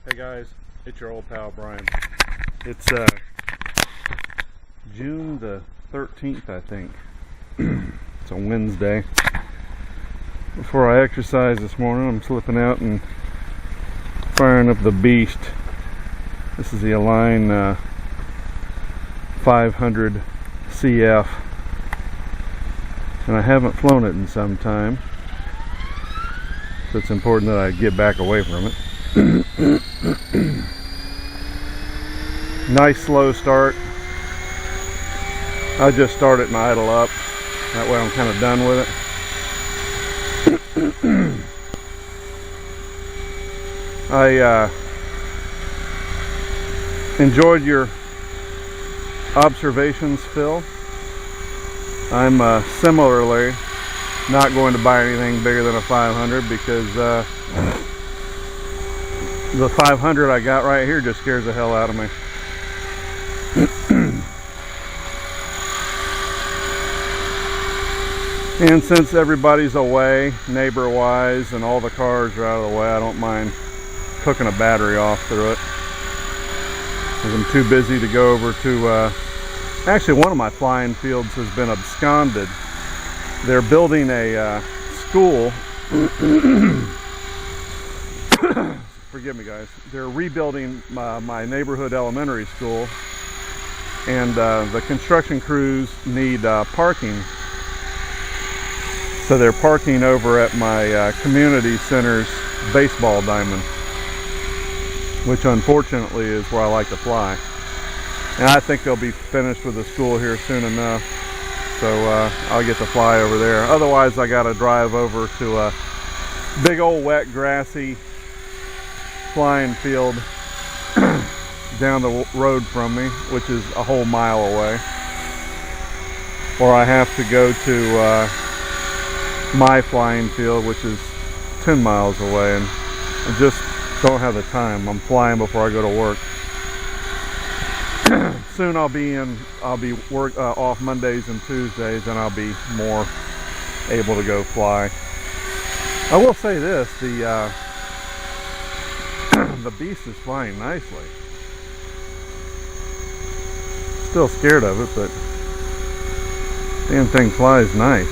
Hey guys, it's your old pal Brian. It's June the 13th, I think. It's a Wednesday. Before I exercise this morning, I'm slipping out and firing up the beast. This is the Align 500 CF, and I haven't flown it in some time, so it's important that I get back away from it. Nice slow start. I just start it and idle up. That way I'm kind of done with it. I enjoyed your observations, Phil. I'm similarly not going to buy anything bigger than a 500 because the 500 I got right here just scares the hell out of me. And since everybody's away, neighbor-wise, and all the cars are out of the way, I don't mind cooking a battery off through it. Because I'm too busy to go over to... actually, one of my flying fields has been absconded. They're building a school. Forgive me, guys. They're rebuilding my neighborhood elementary school. And the construction crews need parking. So they're parking over at my community center's baseball diamond, which unfortunately is where I like to fly. And I think they'll be finished with the school here soon enough, so I'll get to fly over there. Otherwise, I got to drive over to a big old wet grassy flying field down the road from me, which is a whole mile away. Or I have to go to my flying field, which is 10 miles away, and I just don't have the time. I'm flying before I go to work. Soon I'll be off Mondays and Tuesdays, and I'll be more able to go fly. I will say this, the beast is flying nicely. Still scared of it, but damn thing flies nice.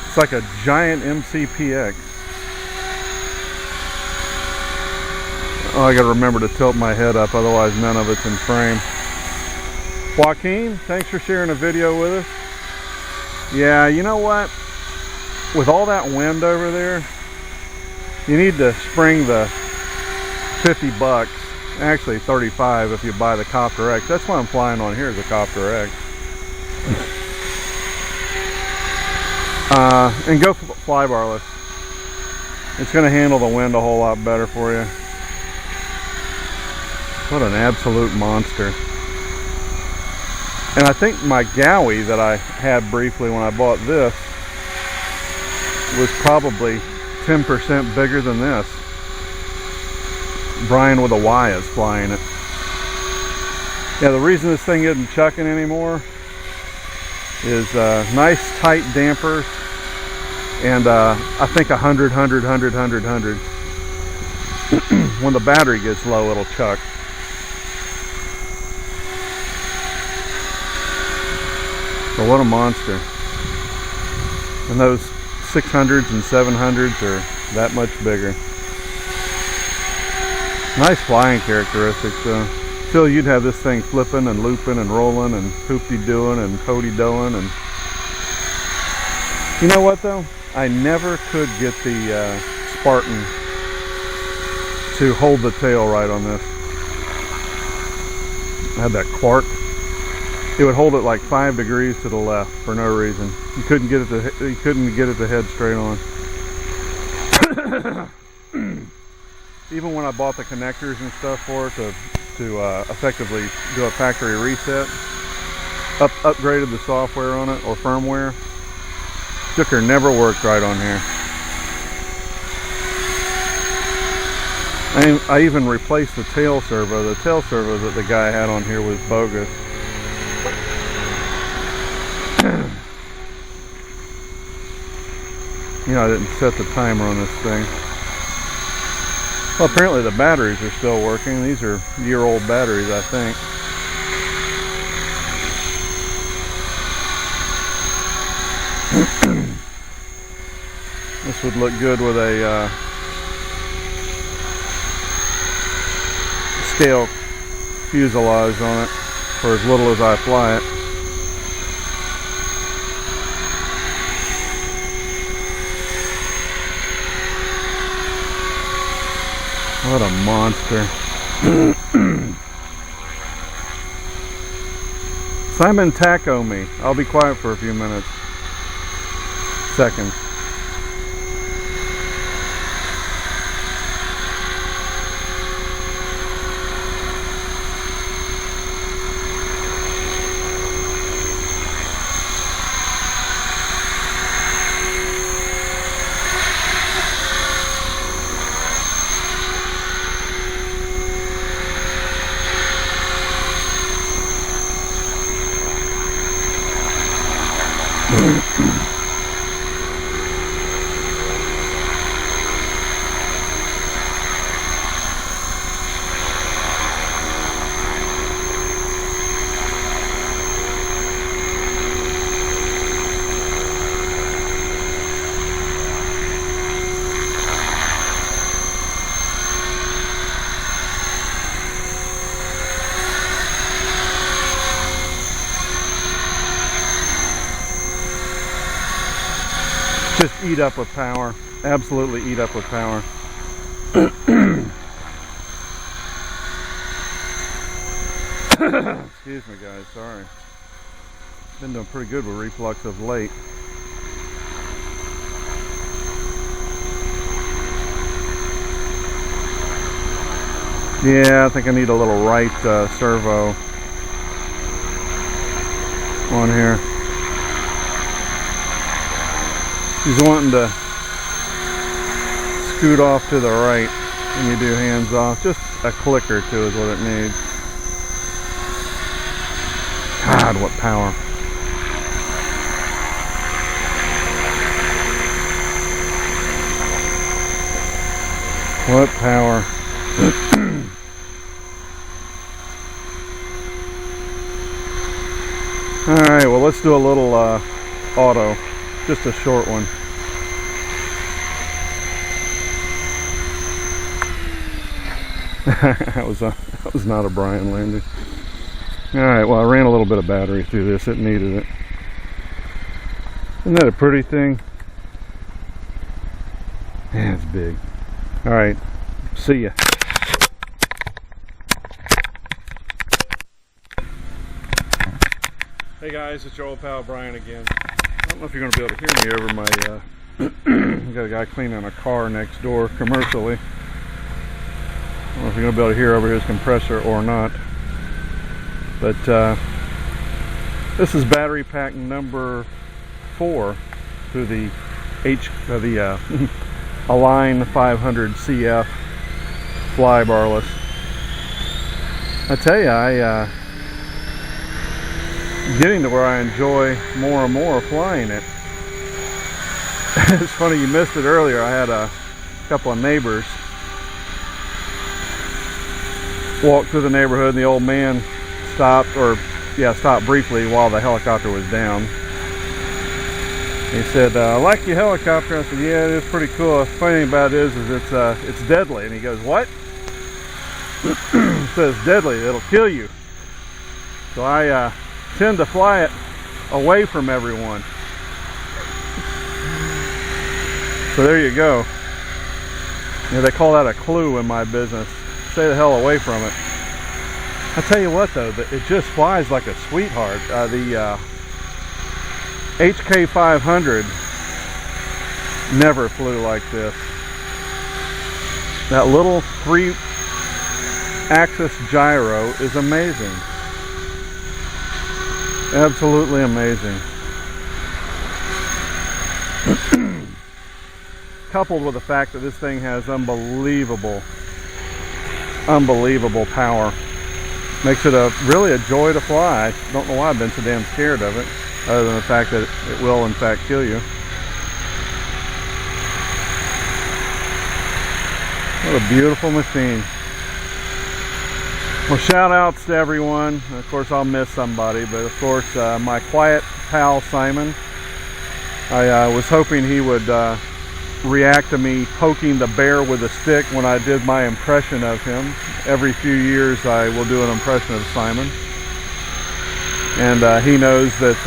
It's like a giant MCPX. Oh, I gotta remember to tilt my head up, otherwise none of it's in frame. Joaquin, thanks for sharing a video with us. Yeah, you know what? With all that wind over there, you need to spring the 50 bucks, actually 35 if you buy the Copter X. That's what I'm flying on here, is a Copter X. And go fly barless. It's going to handle the wind a whole lot better for you. What an absolute monster. And I think my Gowie that I had briefly when I bought this was probably 10% bigger than this. Brian with a Y is flying it. Yeah, the reason this thing isn't chucking anymore is nice tight dampers and I think 100. When the battery gets low, it'll chuck. So what a monster. And those 600s and 700s are that much bigger. Nice flying characteristics though. Phil, you'd have this thing flipping and looping and rolling and hoopty-doing and toady-doing. And you know what though? I never could get the Spartan to hold the tail right on this. I had that Quark. It would hold it like 5 degrees to the left for no reason. You couldn't get it to head straight on. Even when I bought the connectors and stuff for it to effectively do a factory reset, upgraded the software on it or firmware, sticker never worked right on here. I even replaced the tail servo. The tail servo that the guy had on here was bogus. You know, I didn't set the timer on this thing. Well, apparently the batteries are still working. These are year-old batteries, I think. This would look good with a scale fuselage on it for as little as I fly it. What a monster. Simon taco me. I'll be quiet for a few minutes. Seconds. Just eat up with power. Absolutely eat up with power. Excuse me, guys. Sorry. Been doing pretty good with reflux of late. Yeah, I think I need a little right servo on here. He's wanting to scoot off to the right when you do hands off. Just a click or two is what it needs. God, what power. What power. Alright, well, let's do a little auto. Just a short one. that was not a Brian landing. Alright, well, I ran a little bit of battery through this. It needed it. Isn't that a pretty thing? Yeah, it's big. Alright, see ya. Hey guys, it's your old pal Brian again. I don't know if you're going to be able to hear me over my got a guy cleaning a car next door commercially. I don't know if you're going to be able to hear over his compressor or not. But this is battery pack number 4 to the Align 500 CF fly barless. I tell you, getting to where I enjoy more and more flying it. It's funny you missed it earlier. I had a couple of neighbors walk through the neighborhood and the old man stopped briefly while the helicopter was down. He said, I like your helicopter. I said, yeah, it is pretty cool. The funny thing about it is it's deadly. And he goes, what? It says deadly, it'll kill you. So I tend to fly it away from everyone. So there you go. Yeah, they call that a clue in my business. Stay the hell away from it. I tell you what though, it just flies like a sweetheart. The HK 500 never flew like this. That little 3-axis gyro is amazing. Absolutely amazing. Coupled with the fact that this thing has unbelievable power. Makes it really a joy to fly. I don't know why I've been so damn scared of it, other than the fact that it will in fact kill you. What a beautiful machine. Well, shout outs to everyone. Of course, I'll miss somebody, but of course, my quiet pal Simon. I was hoping he would react to me poking the bear with a stick when I did my impression of him. Every few years I will do an impression of Simon. And he knows that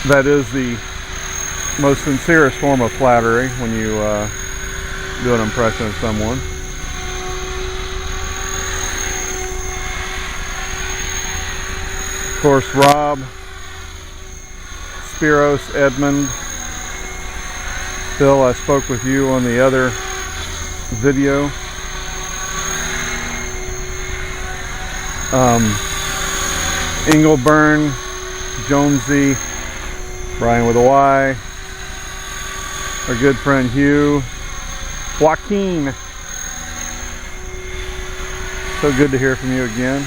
that is the most sincerest form of flattery when you do an impression of someone. Of course, Rob, Spiros, Edmund, Phil, I spoke with you on the other video. Engelburn, Jonesy, Brian with a Y, our good friend Hugh, Joaquin. So good to hear from you again.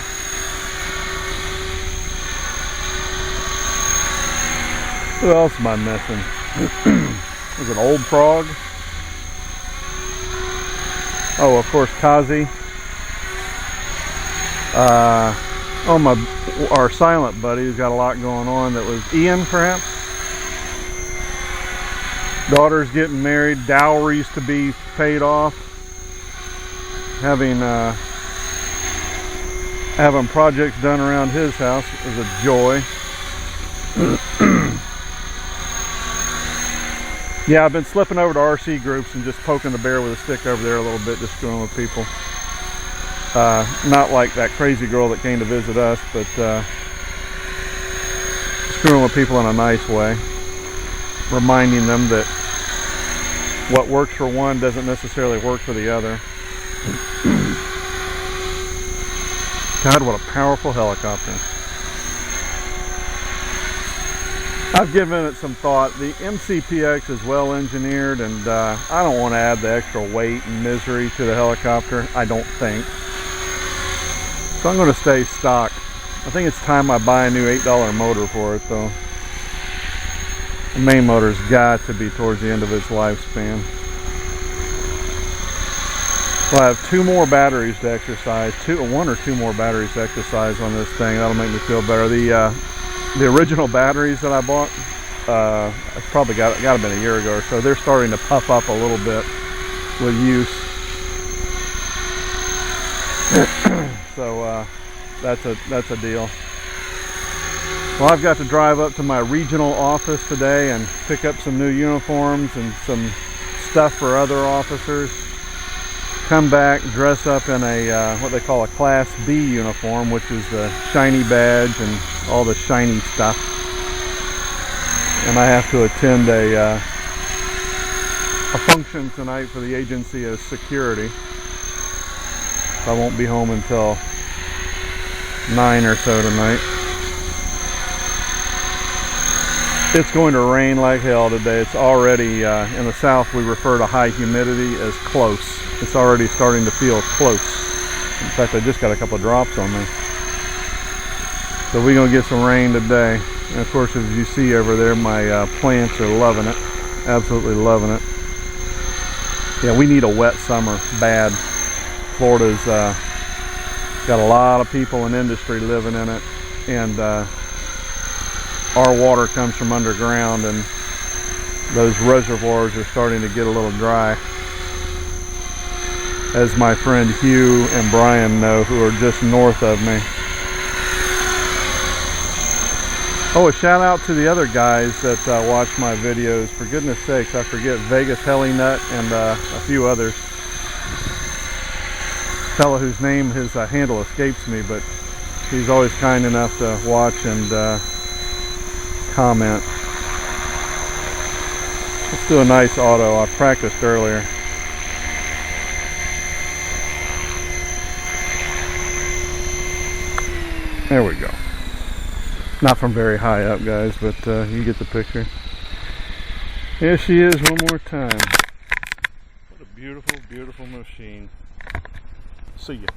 Who else am I missing? Was it Old Frog? Oh, of course, Kazi. Our silent buddy who's got a lot going on. That was Ian, perhaps. Daughter's getting married. Dowries to be paid off. Having projects done around his house is a joy. Yeah, I've been slipping over to RC groups and just poking the bear with a stick over there a little bit, just screwing with people. Not like that crazy girl that came to visit us, but screwing with people in a nice way. Reminding them that what works for one doesn't necessarily work for the other. God, what a powerful helicopter. I've given it some thought. The MCPX is well engineered, and I don't want to add the extra weight and misery to the helicopter, I don't think. So I'm going to stay stock. I think it's time I buy a new $8 motor for it, though. The main motor's got to be towards the end of its lifespan. Well, I have two more batteries to exercise. One or two more batteries to exercise on this thing. That'll make me feel better. The original batteries that I bought, I probably got to been a year ago or so. They're starting to puff up a little bit with use. So that's a deal. Well, I've got to drive up to my regional office today and pick up some new uniforms and some stuff for other officers. Come back, dress up in a what they call a Class B uniform, which is the shiny badge and all the shiny stuff. And I have to attend a function tonight for the Agency of Security. I won't be home until 9 or so tonight. It's going to rain like hell today. It's already, in the south we refer to high humidity as close. It's already starting to feel close. In fact, I just got a couple of drops on me. So we're going to get some rain today. And of course, as you see over there, my plants are loving it. Absolutely loving it. Yeah, we need a wet summer bad. Florida's got a lot of people in industry living in it, and our water comes from underground, and those reservoirs are starting to get a little dry, as my friend Hugh and Brian know, who are just north of me. Oh, a shout out to the other guys that watch my videos. For goodness sakes, I forget Vegas Helinut and a few others. Fellow whose name, his handle escapes me, but he's always kind enough to watch and comment. Let's do a nice auto. I practiced earlier. There we go. Not from very high up, guys, but you get the picture. Here she is one more time. What a beautiful, beautiful machine. See ya.